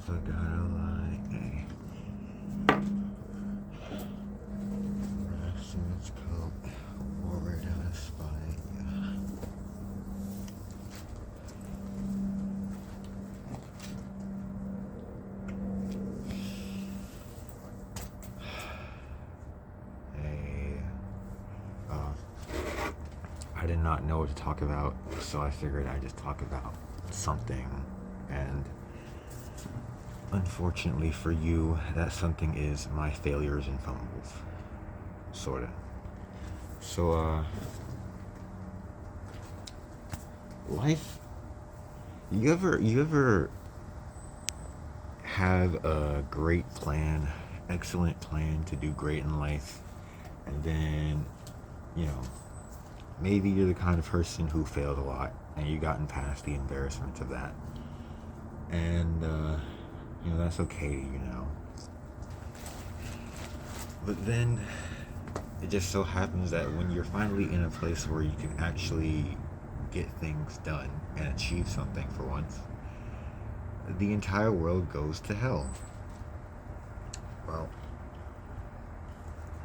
never gotta lie. Hey. Rest in its coat, wore it out of spite. Hey. I did not know what to talk about, so I figured I'd just talk about something. And unfortunately for you, that something is my failures and fumbles. Sorta. So, life, you ever have a great plan, excellent plan to do great in life, and then, you know, maybe you're the kind of person who failed a lot, and you gotten past the embarrassment of that. And, that's okay, But then, it just so happens that when you're finally in a place where you can actually get things done and achieve something for once, the entire world goes to hell. Well,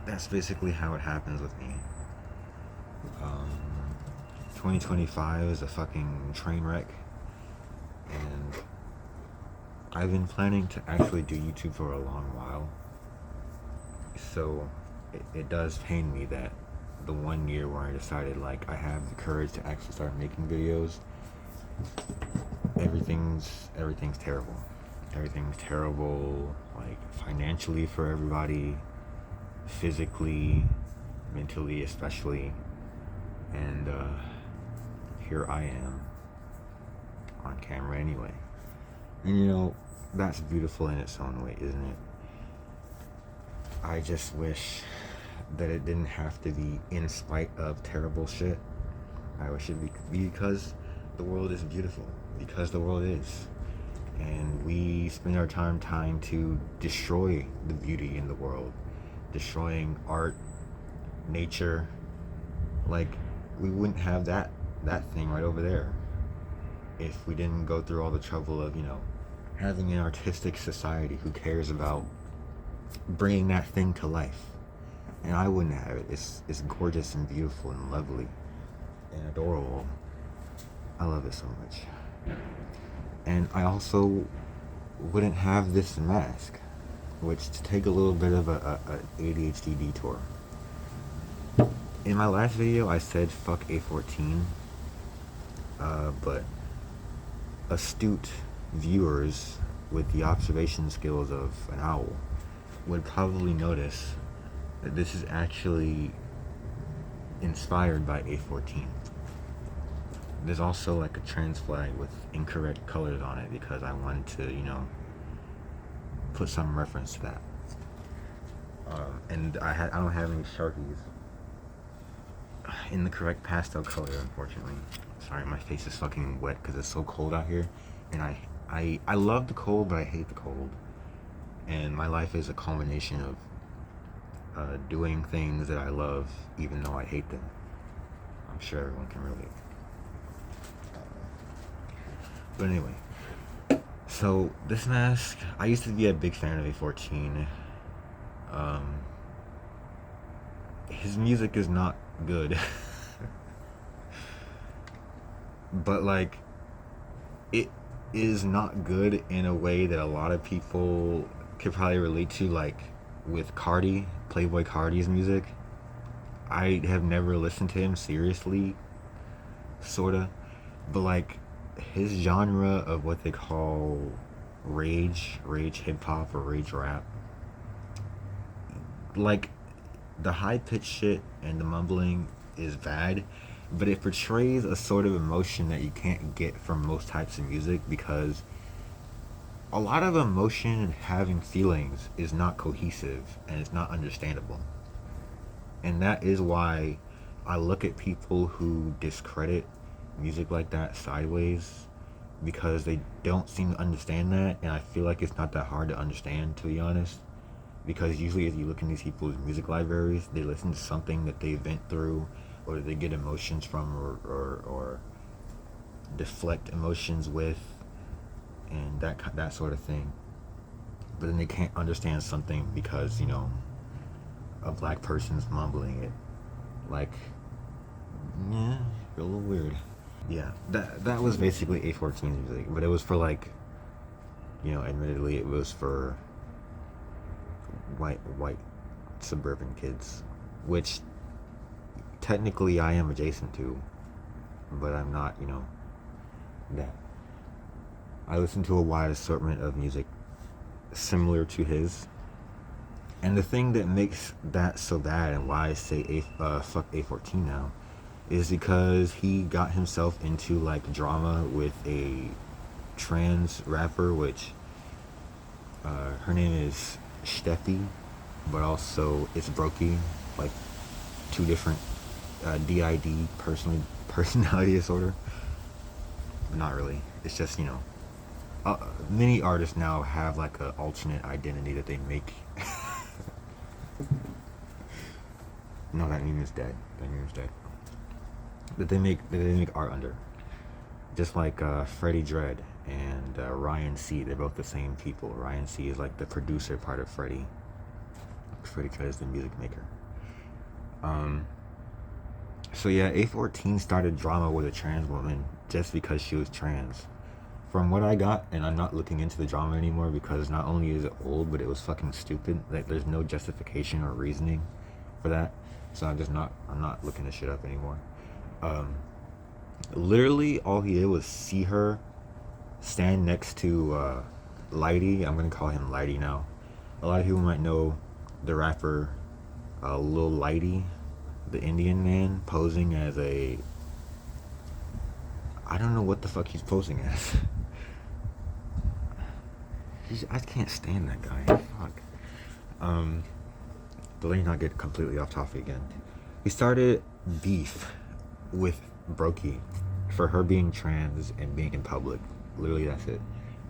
that's basically how it happens with me. 2025 is a fucking train wreck, and I've been planning to actually do YouTube for a long while, so it does pain me that the 1 year where I decided like I have the courage to actually start making videos, everything's terrible. Everything's terrible, like financially for everybody, physically, mentally especially, and here I am on camera anyway. And that's beautiful in its own way, isn't it? I just wish that it didn't have to be in spite of terrible shit. I wish it be because the world is beautiful, because the world is. And we spend our time trying to destroy the beauty in the world, destroying art, nature. Like, we wouldn't have that thing right over there if we didn't go through all the trouble of, having an artistic society who cares about bringing that thing to life. And I wouldn't have it. It's gorgeous and beautiful and lovely and adorable. I love it so much. And I also wouldn't have this mask, which, to take a little bit of a ADHD detour. In my last video, I said fuck A14, but astute viewers with the observation skills of an owl would probably notice that this is actually inspired by A14. There's also like a trans flag with incorrect colors on it because I wanted to, put some reference to that. And I don't have any Sharpies in the correct pastel color, unfortunately. Sorry, my face is fucking wet because it's so cold out here, and I love the cold, but I hate the cold. And my life is a culmination of doing things that I love, even though I hate them. I'm sure everyone can relate. But anyway, so this mask, I used to be a big fan of A14. His music is not good. But like, it is not good in a way that a lot of people could probably relate to, like with Cardi, Playboy Cardi's music. I have never listened to him seriously, sorta, but like his genre of what they call rage hip hop or rage rap, like the high pitched shit and the mumbling is bad, but it portrays a sort of emotion that you can't get from most types of music, because a lot of emotion and having feelings is not cohesive and it's not understandable. And that is why I look at people who discredit music like that sideways, because they don't seem to understand that, and I feel like it's not that hard to understand, to be honest. Because usually if you look in these people's music libraries, they listen to something that they vent through, or they get emotions from, or deflect emotions with, and that sort of thing. but then they can't understand something because, a black person's mumbling it. Like, yeah, a little weird. Yeah, that was basically A14's music, but it was for like, admittedly, it was for white suburban kids, which technically I am adjacent to, but I'm not, that. I listen to a wide assortment of music similar to his, and the thing that makes that so bad and why I say fuck A14 now is because he got himself into like drama with a trans rapper, which her name is Steffi, but also it's Brokey, like two different DID personality disorder. But not really. It's just many artists now have like an alternate identity that they make. No, that meme is dead. That they make art under. Just like Freddie Dredd and Ryan C. They're both the same people. Ryan C. is like the producer part of Freddie. Freddie Dredd is the music maker. So yeah, A14 started drama with a trans woman just because she was trans. From what I got, and I'm not looking into the drama anymore because not only is it old, but it was fucking stupid. Like there's no justification or reasoning for that. So I'm not looking this shit up anymore. Literally all he did was see her stand next to Lighty. I'm gonna call him Lighty now. A lot of people might know the rapper Lil Lighty, the Indian man, posing as I don't know what the fuck he's posing as. I can't stand that guy. Fuck. But let me not get completely off topic again. He started beef with Brokey for her being trans and being in public. Literally, that's it.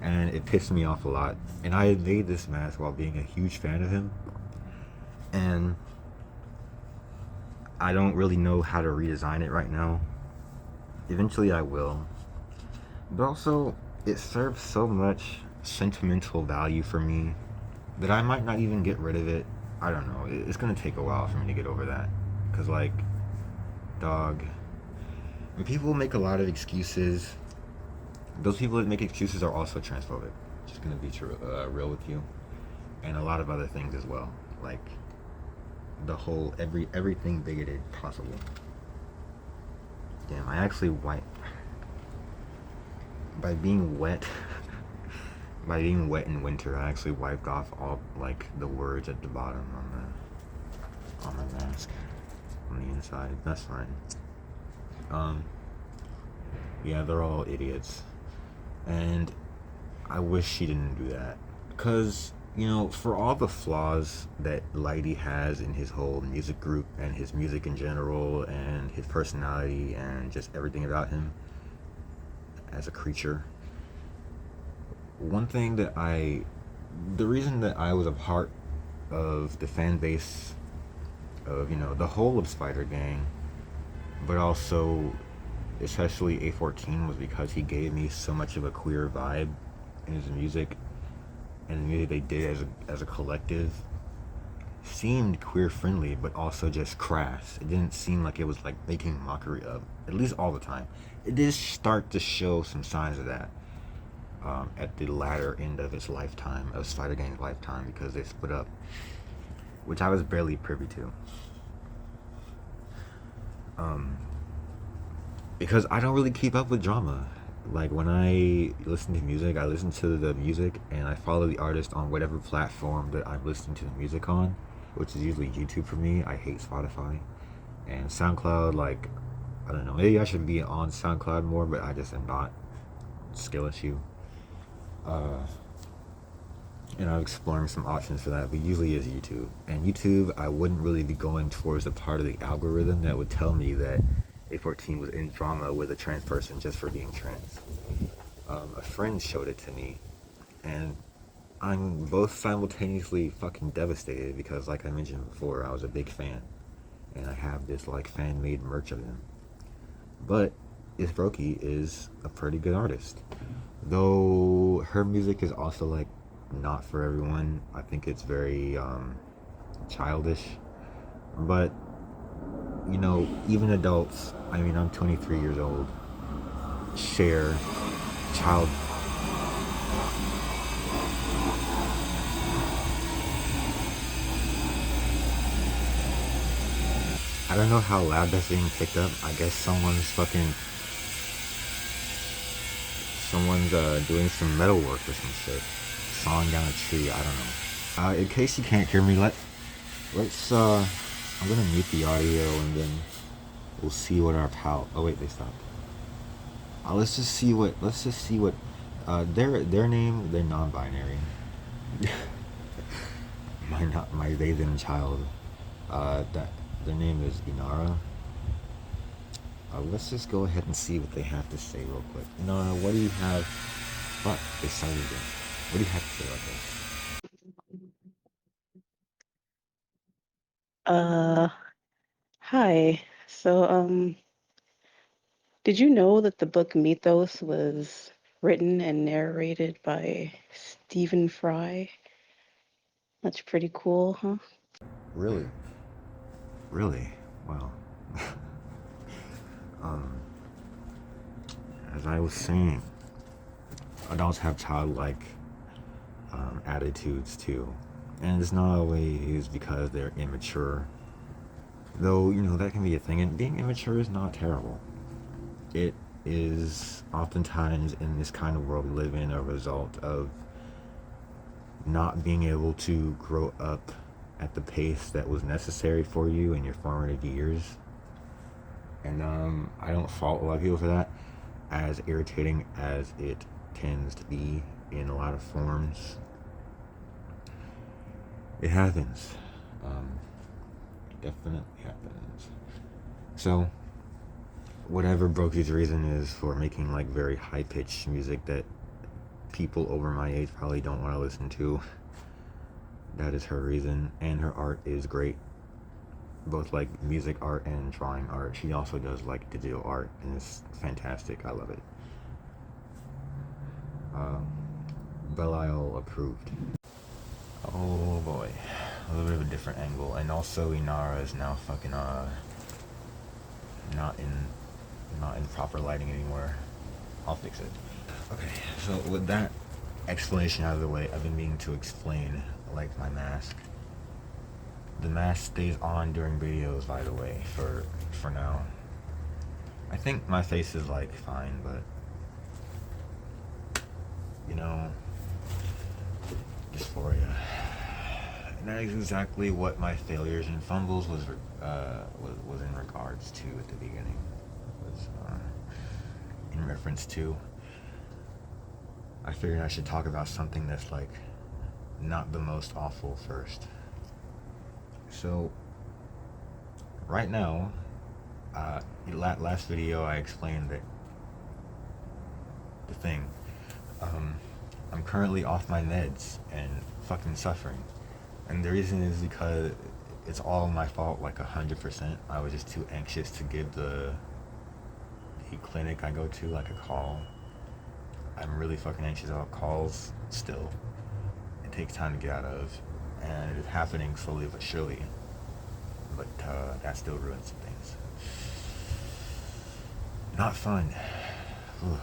And it pissed me off a lot. And I made this mask while being a huge fan of him. And I don't really know how to redesign it right now. Eventually I will. But also, it serves so much sentimental value for me that I might not even get rid of it. I don't know. It's gonna take a while for me to get over that. Because, like, dog, when people make a lot of excuses, those people that make excuses are also transphobic. Just gonna be real with you. And a lot of other things as well. Like, the whole, everything bigoted possible. Damn, I actually by being wet in winter, I actually wiped off all like the words at the bottom on my mask on the inside. That's fine. Yeah, they're all idiots, and I wish she didn't do that, because for all the flaws that Lighty has in his whole music group and his music in general and his personality and just everything about him as a creature, the reason that I was a part of the fan base of, the whole of Spider Gang, but also especially A14, was because he gave me so much of a queer vibe in his music, and the music they did as a collective seemed queer friendly, but also just crass. It didn't seem like it was like making mockery of, at least all the time. It did start to show some signs of that at the latter end of its lifetime, of Spider Gang's lifetime, because they split up, which I was barely privy to. Because I don't really keep up with drama. Like, when I listen to music, I listen to the music and I follow the artist on whatever platform that I'm listening to the music on, which is usually YouTube for me. I hate Spotify. And SoundCloud, like, I don't know, maybe I should be on SoundCloud more, but I just am not. Skill issue. And I'm exploring some options for that, but usually is YouTube. And YouTube, I wouldn't really be going towards the part of the algorithm that would tell me that A14 was in drama with a trans person just for being trans. A friend showed it to me, and I'm both simultaneously fucking devastated because, like I mentioned before, I was a big fan, and I have this like fan-made merch of him. But Brokey is a pretty good artist, though her music is also like not for everyone. I think it's very childish. But, you know, even adults, I mean, I'm 23 years old, share child. I don't know how loud that's being picked up. I guess someone's doing some metal work or some shit. Sawing down a tree, I don't know. In case you can't hear me, let's I'm gonna mute the audio and then we'll see what our pal. Oh wait, they stopped. Let's just see what their name. They're non-binary. My they them child. That their name is Inara. Let's just go ahead and see what they have to say real quick. Inara, what do you have? Fuck, they started again. What do you have to say about this? Uh, Hi. Did you know that the book Mythos was written and narrated by Stephen Fry? That's pretty cool, huh? Really? Really? Well, um, as I was saying, adults have childlike attitudes too, and it's not always because they're immature. Though you know that can be a thing, and being immature is not terrible. It is oftentimes in this kind of world we live in a result of not being able to grow up at the pace that was necessary for you in your formative years. And I don't fault a lot of people for that, as irritating as it tends to be in a lot of forms. It happens. Um, it definitely happens. So, whatever Brokey's reason is for making like very high pitched music that people over my age probably don't want to listen to, that is her reason. And her art is great, both like music art and drawing art. She also does like digital art, and it's fantastic. I love it. Um, Belial approved. Oh boy, a little bit of a different angle, and also Inara is now fucking not in not in proper lighting anymore. I'll fix it. Okay, so with that explanation out of the way, I've been meaning to explain like my mask. The mask stays on during videos, by the way, for now. I think my face is like fine, but you know, dysphoria. And that is exactly what my failures and fumbles was in regards to at the beginning. Was in reference to. I figured I should talk about something that's like not the most awful first. So right now, last video I explained that the thing. Um, I'm currently off my meds and fucking suffering, and the reason is because it's all my fault, like 100%. I was just too anxious to give the clinic I go to like a call. I'm really fucking anxious about calls still. It takes time to get out of, and it's happening slowly but surely. But that still ruins some things. Not fun. Cold.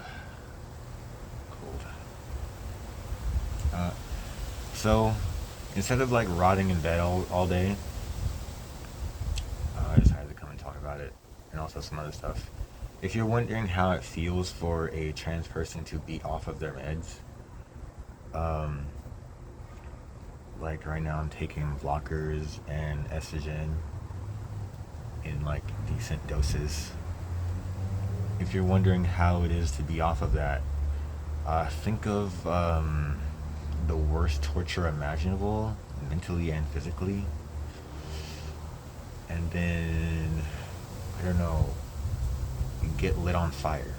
So instead of like rotting in bed all day, I decided to come and talk about it, and also some other stuff. If you're wondering how it feels for a trans person to be off of their meds, um, like right now I'm taking blockers and estrogen in like decent doses. If you're wondering how it is to be off of that, think of the worst torture imaginable, mentally and physically, and then I don't know, get lit on fire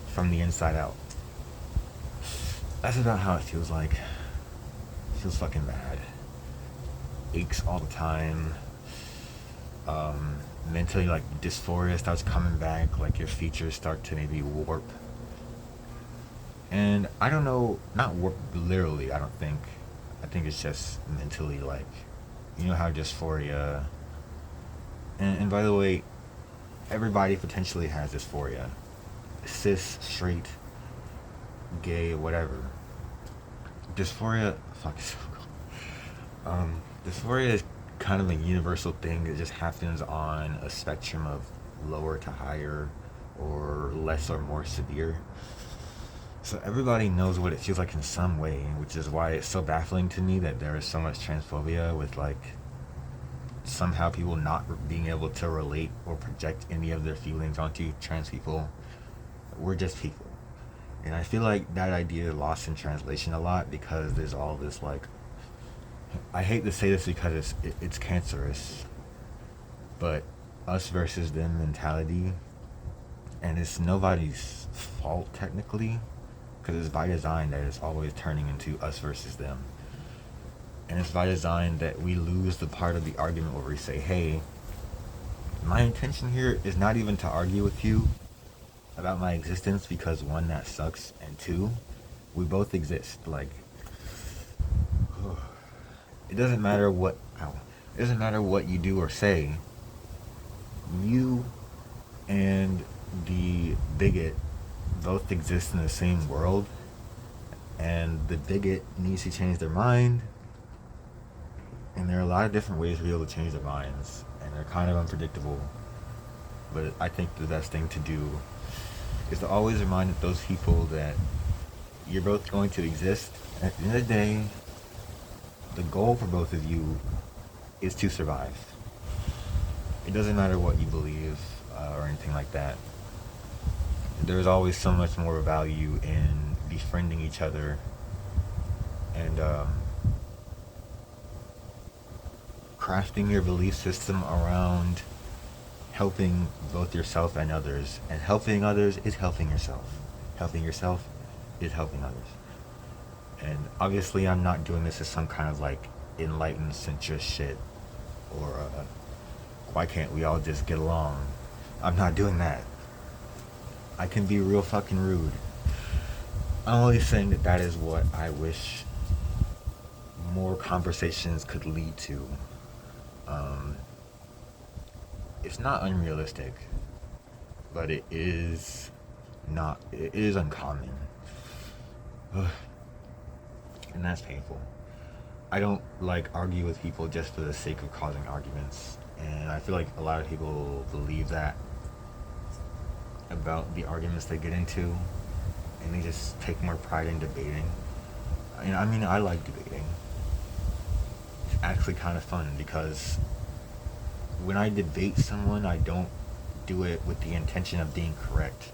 from the inside out. That's about how it feels like. It feels fucking bad. Aches all the time. Mentally, like dysphoria starts coming back. Like your features start to maybe warp. And I don't know, not literally, I don't think. I think it's just mentally, like, you know how dysphoria. And by the way, everybody potentially has dysphoria. Cis, straight, gay, whatever. Dysphoria, fuck, dysphoria is kind of a universal thing that just happens on a spectrum of lower to higher or less or more severe. So everybody knows what it feels like in some way, which is why it's so baffling to me that there is so much transphobia with like somehow people not being able to relate or project any of their feelings onto trans people. We're just people. And I feel like that idea lost in translation a lot because there's all this like, I hate to say this because it's cancerous, but us versus them mentality, and it's nobody's fault technically, because it's by design that it's always turning into us versus them. And it's by design that we lose the part of the argument where we say, hey, my intention here is not even to argue with you about my existence because one, that sucks, and two, we both exist. Like, it doesn't matter what, it doesn't matter what you do or say. You and the bigot both exist in the same world, and the bigot needs to change their mind. And there are a lot of different ways to be able to change their minds, and they're kind of unpredictable. But I think the best thing to do is to always remind those people that you're both going to exist. At the end of the day, the goal for both of you is to survive. It doesn't matter what you believe or anything like that. There's always so much more value in befriending each other and crafting your belief system around helping both yourself and others. And helping others is helping yourself. Helping yourself is helping others. And obviously I'm not doing this as some kind of like enlightened centrist shit or why can't we all just get along? I'm not doing that. I can be real fucking rude. I'm only saying that that is what I wish more conversations could lead to. It's not unrealistic, but it is not, it is uncommon. And that's painful. I don't like argue with people just for the sake of causing arguments. And I feel like a lot of people believe that about the arguments they get into, and they just take more pride in debating. I mean, I like debating. It's actually kind of fun because when I debate someone, I don't do it with the intention of being correct.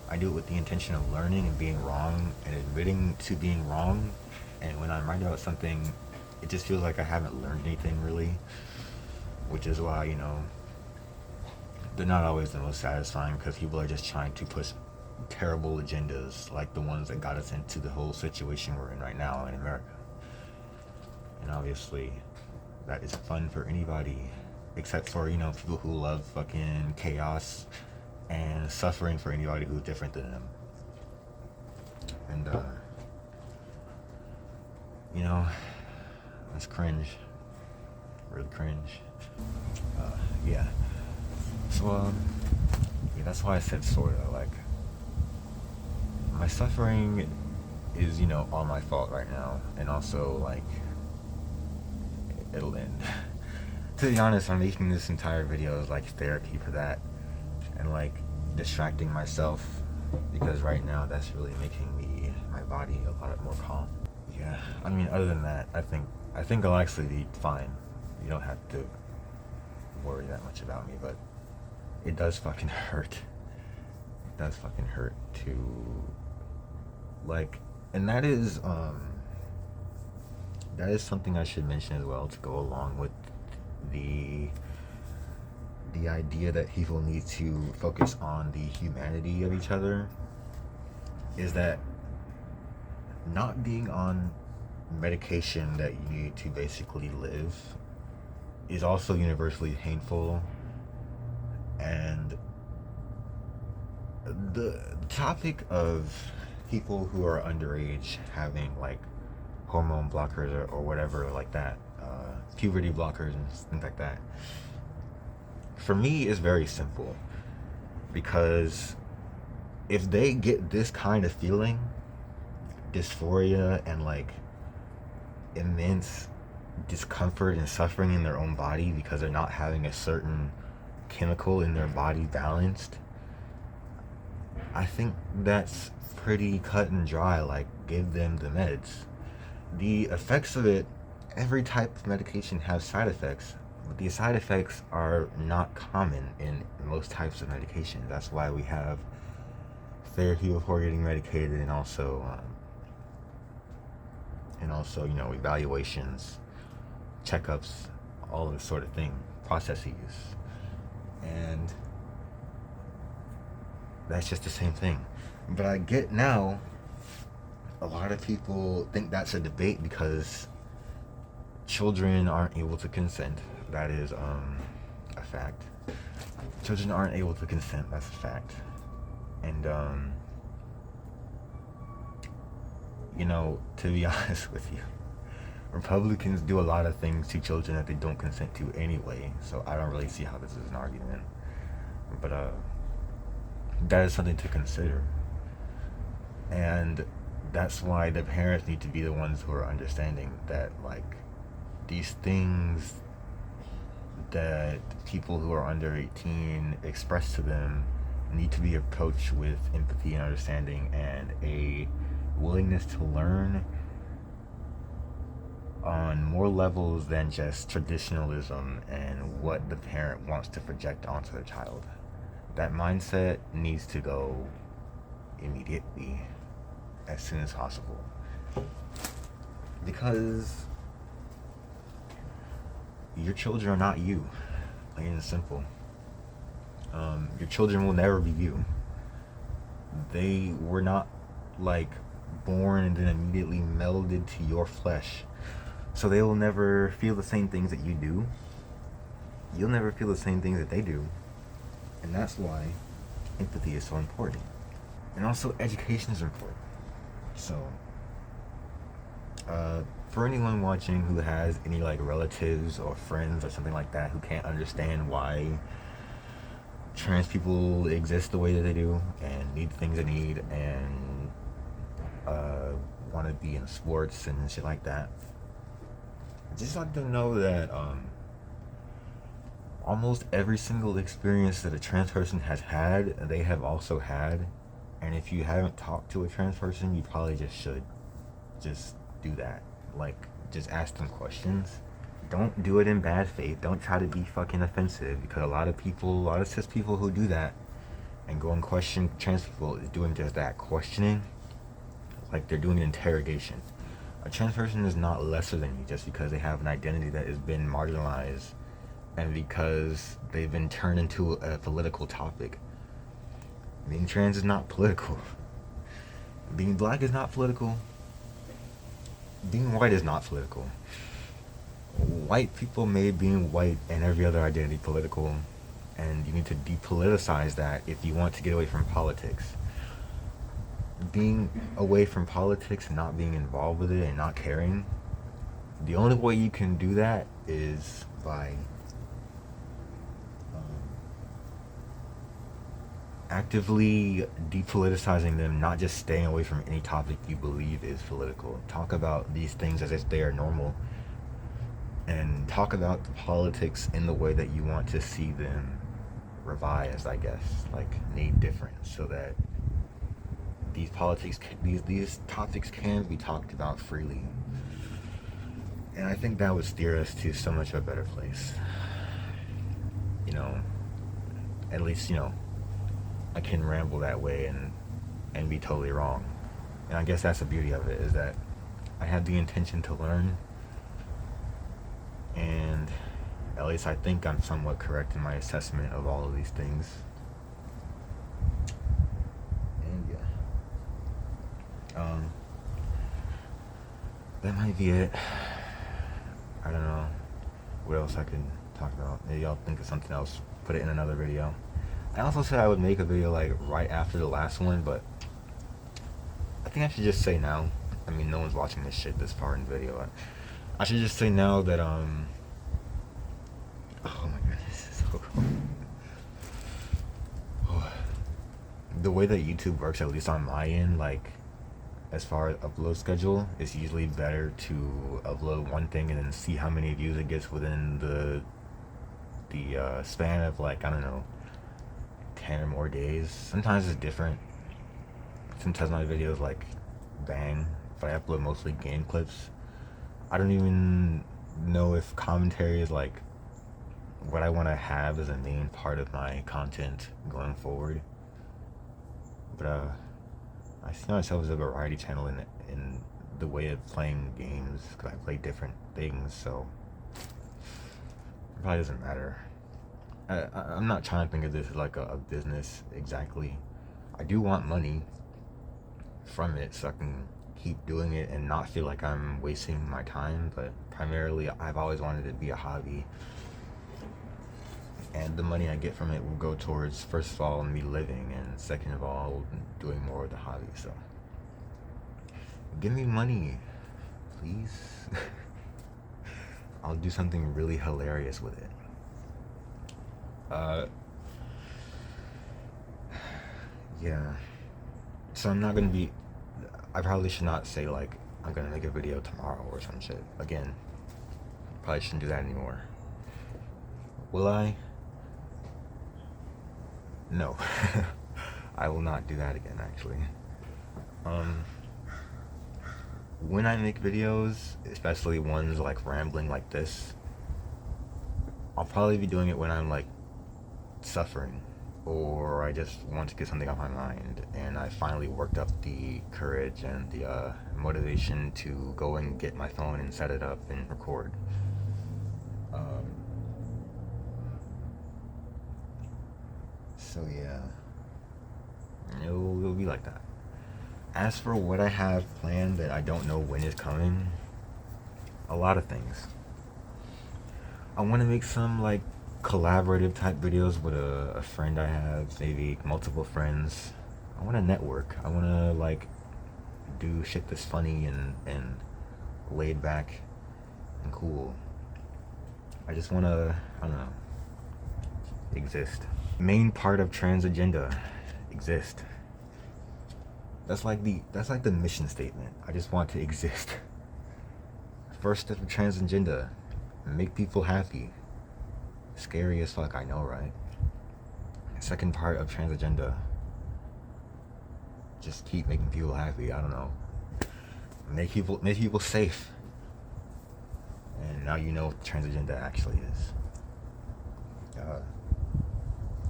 I do it with the intention of learning and being wrong and admitting to being wrong. And when I'm right about something, it just feels like I haven't learned anything really, which is why, you know, they're not always the most satisfying because people are just trying to push terrible agendas like the ones that got us into the whole situation we're in right now in America. And obviously, that is fun for anybody except for, you know, people who love fucking chaos and suffering for anybody who's different than them. And, you know, that's cringe. Really cringe. Yeah. So, yeah, that's why I said sorta. Like, my suffering is, you know, all my fault right now. And also, like, it'll end. To be honest, I'm making this entire video as, like, therapy for that. And, like, distracting myself. Because right now, that's really making my body a lot more calm. Yeah, I mean, other than that, I think I'll actually be fine. You don't have to worry that much about me, but it does fucking hurt. It does fucking hurt to, like, and that is something I should mention as well to go along with the idea that people need to focus on the humanity of each other, is that not being on medication that you need to basically live is also universally painful. And the topic of people who are underage having like hormone blockers or whatever like that, puberty blockers and things like that. For me, it's very simple, because if they get this kind of feeling, dysphoria and like immense discomfort and suffering in their own body because they're not having a certain chemical in their body balanced, I think that's pretty cut and dry. Like, give them the meds. The effects of it, every type of medication has side effects, but the side effects are not common in most types of medication. That's why we have therapy before getting medicated, and also evaluations, checkups, all this sort of thing, processes. And that's just the same thing. But I get now, a lot of people think that's a debate because children aren't able to consent. That is a fact. Children aren't able to consent. That's a fact. And to be honest with you, Republicans do a lot of things to children that they don't consent to anyway. So I don't really see how this is an argument. But that is something to consider. And that's why the parents need to be the ones who are understanding that, like, these things that people who are under 18 express to them need to be approached with empathy and understanding, and a willingness to learn on more levels than just traditionalism and what the parent wants to project onto their child. That mindset needs to go immediately, as soon as possible. Because your children are not you, plain and simple. Your children will never be you. They were not like born and then immediately melded to your flesh. So they will never feel the same things that you do. You'll never feel the same things that they do. And that's why empathy is so important. And also education is important. So, for anyone watching who has any like relatives or friends or something like that who can't understand why trans people exist the way that they do and need things they need and want to be in sports and shit like that, just like to know that almost every single experience that a trans person has had, they have also had. And if you haven't talked to a trans person, you probably just should just do that. Like, just ask them questions. Don't do it in bad faith. Don't try to be fucking offensive, because a lot of cis people who do that and go and question trans people is doing just that, questioning. Like they're doing an interrogation. A trans person is not lesser than you just because they have an identity that has been marginalized and because they've been turned into a political topic. Being trans is not political. Being black is not political. Being white is not political. White people made being white and every other identity political, and you need to depoliticize that if you want to get away from politics. Being away from politics and not being involved with it and not caring, the only way you can do that is by actively depoliticizing them, not just staying away from any topic you believe is political. Talk about these things as if they are normal, and talk about the politics in the way that you want to see them revised, I guess, like made different, so that these topics can be talked about freely. And I think that would steer us to so much of a better place. At least, I can ramble that way and be totally wrong. And I guess that's the beauty of it, is that I have the intention to learn, and at least I think I'm somewhat correct in my assessment of all of these things. And yeah, that might be it. I don't know what else I could talk about. Maybe I'll think of something else, put it in another video. I also said I would make a video like right after the last one, but think I should just say now. I mean, no one's watching this shit this far in the video. I should just say now that oh my god, this is so cool. The way that YouTube works, at least on my end, like as far as upload schedule, it's usually better to upload one thing and then see how many views it gets within the span of, like, I don't know, 10 or more days. Sometimes it's different. Sometimes my videos like bang, but I upload mostly game clips. I don't even know if commentary is like what I want to have as a main part of my content going forward. But I see myself as a variety channel in the way of playing games, because I play different things, so it probably doesn't matter. I'm not trying to think of this as like a business exactly. I do want money from it so I can keep doing it and not feel like I'm wasting my time, but primarily I've always wanted it to be a hobby, and the money I get from it will go towards, first of all, me living, and second of all, doing more of the hobby. So give me money, please. I'll do something really hilarious with it. Yeah. So I'm not gonna be. I probably should not say like I'm gonna make a video tomorrow or some shit. Again, probably shouldn't do that anymore. Will I? No. I will not do that again, actually. When I make videos, especially ones like rambling like this, I'll probably be doing it when I'm like suffering, or I just want to get something off my mind, and I finally worked up the courage and the motivation to go and get my phone and set it up and record. So yeah, it'll be like that. As for what I have planned that I don't know when is coming, a lot of things. I want to make some like collaborative type videos with a friend I have, maybe multiple friends. I want to network. I want to like do shit that's funny and laid back and cool. I just want to, I don't know, exist. Main part of trans agenda, exist. That's like the mission statement. I just want to exist. First step of trans agenda, make people happy. Scary as fuck, I know, right? Second part of trans agenda, just keep making people happy. I don't know, make people safe. And now you know what trans agenda actually is.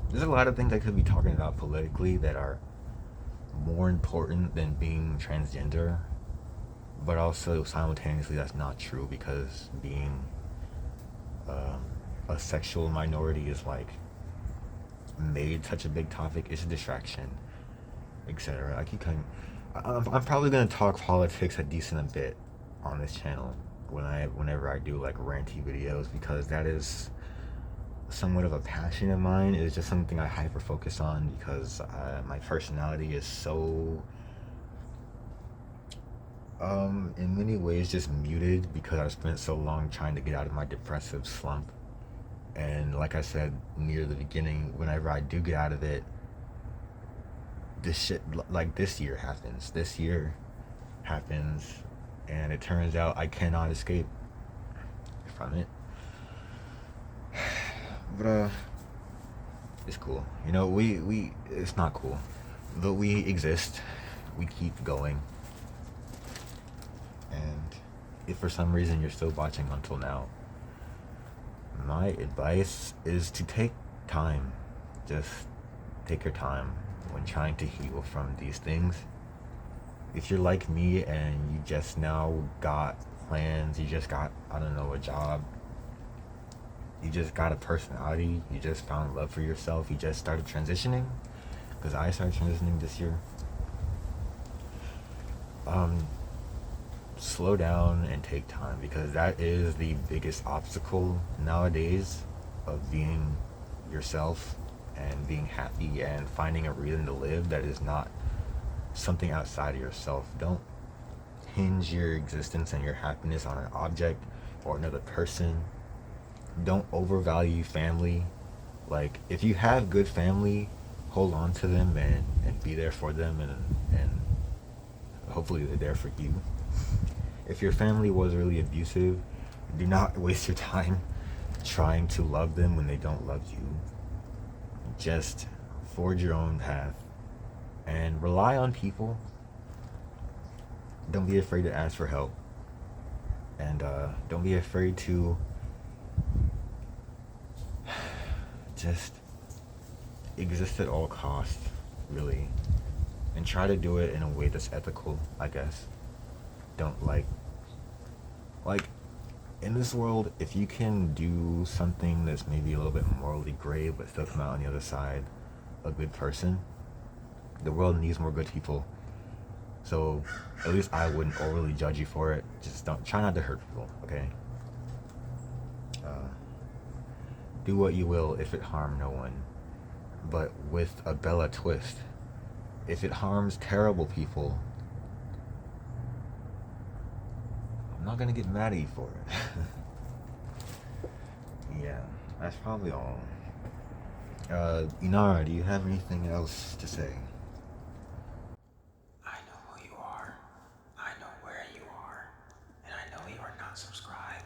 There's a lot of things I could be talking about politically that are more important than being transgender, but also simultaneously that's not true, because being a sexual minority is like made such a big topic. It's a distraction, etc. I keep coming. I'm probably gonna talk politics a decent bit on this channel whenever I do like ranty videos, because that is somewhat of a passion of mine. It's just something I hyper focus on because my personality is so in many ways just muted, because I've spent so long trying to get out of my depressive slump. And like I said near the beginning, whenever I do get out of it, this shit, like this year happens, and it turns out I cannot escape from it. But it's cool, you know. We it's not cool, but we exist. We keep going. And if for some reason you're still watching until now, my advice is to take time. Just take your time when trying to heal from these things. If you're like me and you just now got plans, you just got, I don't know, a job, you just got a personality, you just found love for yourself, you just started transitioning, because I started transitioning this year, slow down and take time, because that is the biggest obstacle nowadays of being yourself and being happy and finding a reason to live that is not something outside of yourself. Don't hinge your existence and your happiness on an object or another person. Don't overvalue family. Like, if you have good family, hold on to them and be there for them, and hopefully they're there for you. If your family was really abusive, do not waste your time trying to love them when they don't love you. Just forge your own path and rely on people. Don't be afraid to ask for help. And don't be afraid to just exist at all costs, really. And try to do it in a way that's ethical, I guess. Don't like in this world, if you can do something that's maybe a little bit morally gray but still come out on the other side a good person, the world needs more good people. So at least I wouldn't overly judge you for it. Just don't try not to hurt people, okay? Do what you will if it harm no one, but with a Bella twist. If it harms terrible people, I'm not gonna get mad at you for it. Yeah, that's probably all. Inara, do you have anything else to say? I know who you are. I know where you are. And I know you are not subscribed.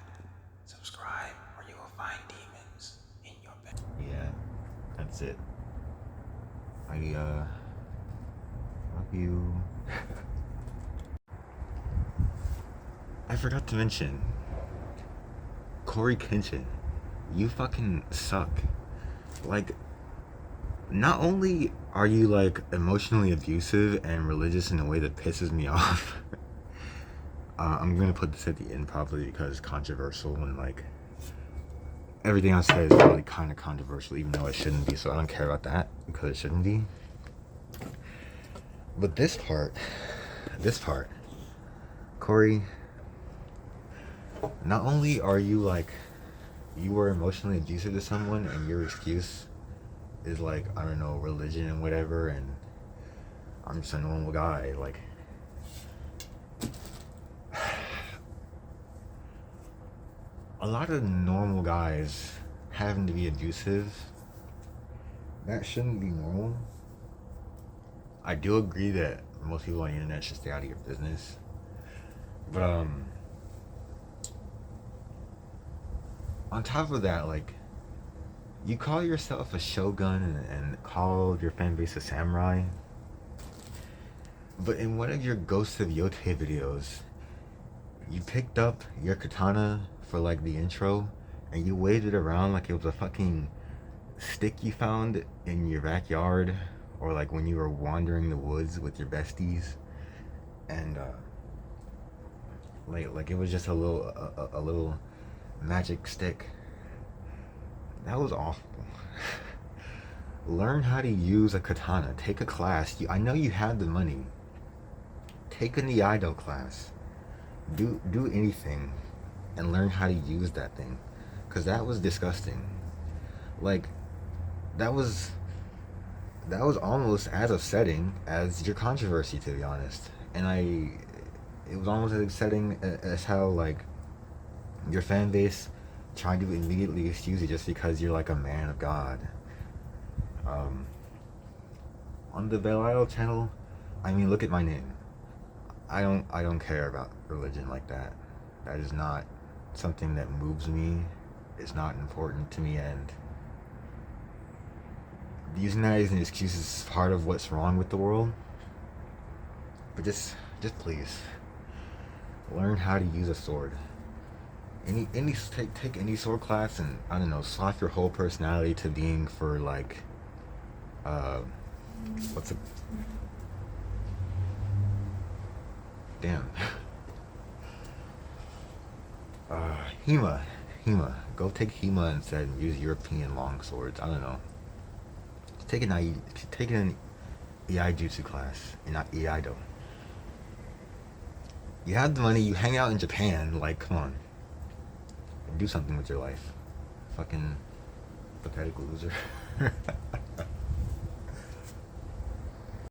Subscribe or you will find demons in your bed. Yeah, that's it. I love you. I forgot to mention, Cory, you fucking suck. Like, not only are you like emotionally abusive and religious in a way that pisses me off. I'm gonna put this at the end probably because it's controversial, and like everything I say is probably kind of controversial, even though it shouldn't be. So I don't care about that because it shouldn't be. But this part, Cory, not only are you like, you were emotionally abusive to someone and your excuse is like, I don't know, religion and whatever, and I'm just a normal guy, like, a lot of normal guys having to be abusive, that shouldn't be normal. I do agree that most people on the internet should stay out of your business, but on top of that, like, you call yourself a shogun and call your fan base a samurai, but in one of your Ghost of Yote videos, you picked up your katana for like the intro and you waved it around like it was a fucking stick you found in your backyard, or like when you were wandering the woods with your besties, and like it was just a little magic stick. That was awful. Learn how to use a katana. Take a class. I know you have the money. Take an Iaido class. Do anything and learn how to use that thing, because that was disgusting. Like, that was almost as upsetting as your controversy, to be honest. And it was almost as upsetting as how like your fan base tried to immediately excuse you just because you're like a man of God. On the Belial channel, I mean, look at my name. I don't care about religion like that. That is not something that moves me. It's not important to me, and using that as an excuse is part of what's wrong with the world. But just please learn how to use a sword. Take any sword class and, I don't know, swap your whole personality to being for like what's a damn Hema. Go take Hema instead and use European long swords. I don't know. Take an Iaijutsu class and not Iaido. You have the money, you hang out in Japan, like, come on. Do something with your life. Fucking pathetic loser.